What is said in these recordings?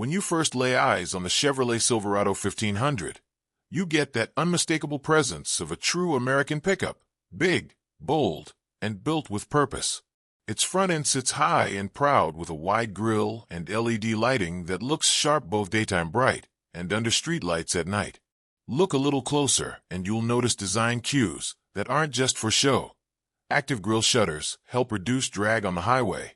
When you first lay eyes on the Chevrolet Silverado 1500, you get that unmistakable presence of a true American pickup. Big, bold, and built with purpose. Its front end sits high and proud with a wide grille and LED lighting that looks sharp both daytime bright and under streetlights at night. Look a little closer and you'll notice design cues that aren't just for show. Active grille shutters help reduce drag on the highway,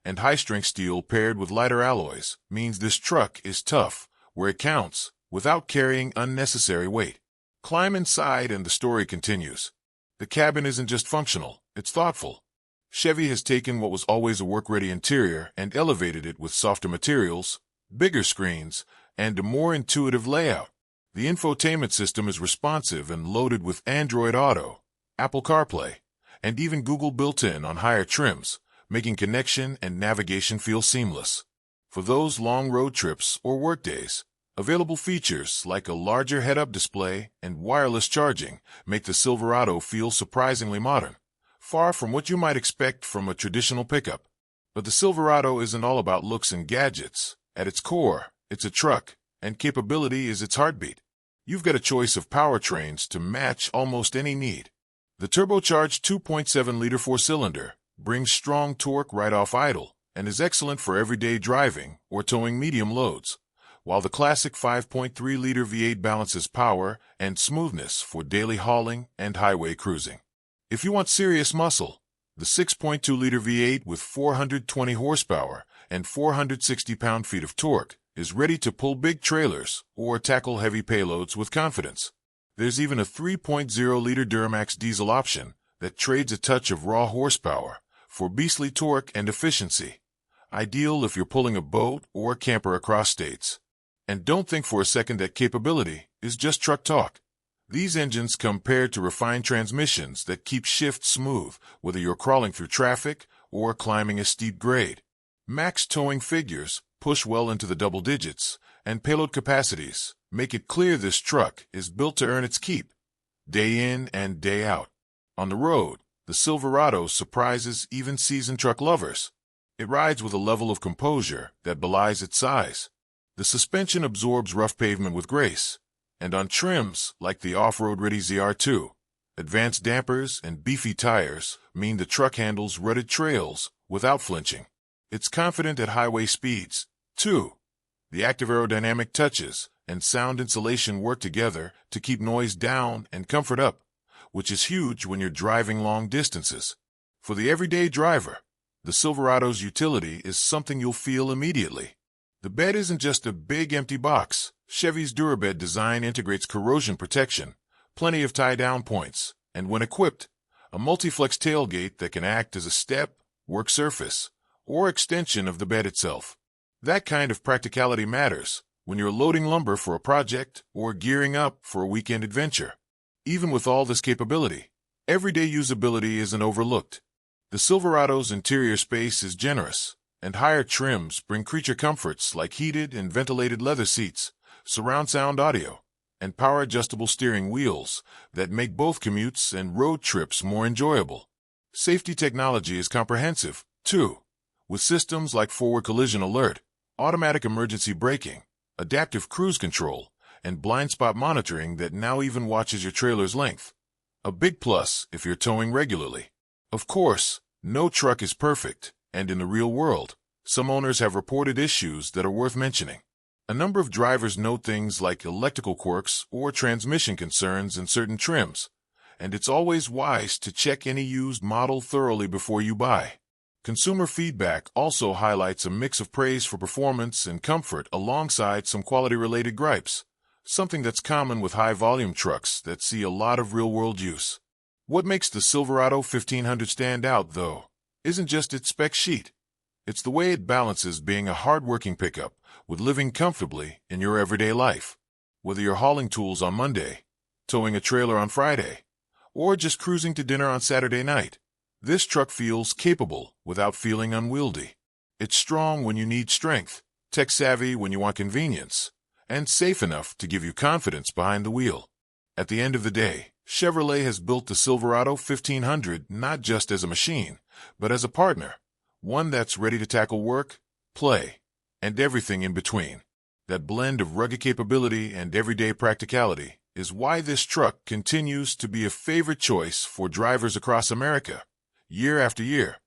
and high-strength steel paired with lighter alloys means this truck is tough where it counts without carrying unnecessary weight. Climb inside and the story continues. The cabin isn't just functional, it's thoughtful. Chevy has taken what was always a work-ready interior and elevated it with softer materials, bigger screens, and a more intuitive layout. The infotainment system is responsive and loaded with Android Auto, Apple CarPlay, and even Google built-in on higher trims, making connection and navigation feel seamless. For those long road trips or workdays, available features like a larger head-up display and wireless charging make the Silverado feel surprisingly modern, far from what you might expect from a traditional pickup. But the Silverado isn't all about looks and gadgets. At its core, it's a truck, and capability is its heartbeat. You've got a choice of powertrains to match almost any need. The turbocharged 2.7-liter four-cylinder brings strong torque right off idle and is excellent for everyday driving or towing medium loads, while the classic 5.3-liter V8 balances power and smoothness for daily hauling and highway cruising. If you want serious muscle, the 6.2-liter V8 with 420 horsepower and 460 pound-feet of torque is ready to pull big trailers or tackle heavy payloads with confidence. There's even a 3.0-liter Duramax diesel option that trades a touch of raw horsepower for beastly torque and efficiency, ideal if you're pulling a boat or camper across states. And don't think for a second that capability is just truck talk. These engines come paired to refined transmissions that keep shifts smooth, whether you're crawling through traffic or climbing a steep grade. Max towing figures push well into the double digits, and payload capacities make it clear this truck is built to earn its keep, day in and day out. On the road, the Silverado surprises even seasoned truck lovers. It rides with a level of composure that belies its size. The suspension absorbs rough pavement with grace, and on trims like the off-road-ready ZR2, advanced dampers and beefy tires mean the truck handles rutted trails without flinching. It's confident at highway speeds, too. The active aerodynamic touches and sound insulation work together to keep noise down and comfort up, which is huge when you're driving long distances. For the everyday driver, the Silverado's utility is something you'll feel immediately. The bed isn't just a big empty box. Chevy's Durabed design integrates corrosion protection, plenty of tie-down points, and when equipped, a multi-flex tailgate that can act as a step, work surface, or extension of the bed itself. That kind of practicality matters when you're loading lumber for a project or gearing up for a weekend adventure. Even with all this capability, everyday usability isn't overlooked. The Silverado's interior space is generous, and higher trims bring creature comforts like heated and ventilated leather seats, surround sound audio, and power-adjustable steering wheels that make both commutes and road trips more enjoyable. Safety technology is comprehensive, too, with systems like forward collision alert, automatic emergency braking, adaptive cruise control, and blind spot monitoring that now even watches your trailer's length. A big plus if you're towing regularly. Of course, no truck is perfect, and in the real world, some owners have reported issues that are worth mentioning. A number of drivers note things like electrical quirks or transmission concerns in certain trims, and it's always wise to check any used model thoroughly before you buy. Consumer feedback also highlights a mix of praise for performance and comfort alongside some quality-related gripes, something that's common with high-volume trucks that see a lot of real-world use. What makes the Silverado 1500 stand out, though, isn't just its spec sheet. It's the way it balances being a hard-working pickup with living comfortably in your everyday life. Whether you're hauling tools on Monday, towing a trailer on Friday, or just cruising to dinner on Saturday night, this truck feels capable without feeling unwieldy. It's strong when you need strength, tech-savvy when you want convenience, and safe enough to give you confidence behind the wheel. At the end of the day, Chevrolet has built the Silverado 1500 not just as a machine, but as a partner, one that's ready to tackle work, play, and everything in between. That blend of rugged capability and everyday practicality is why this truck continues to be a favorite choice for drivers across America, year after year.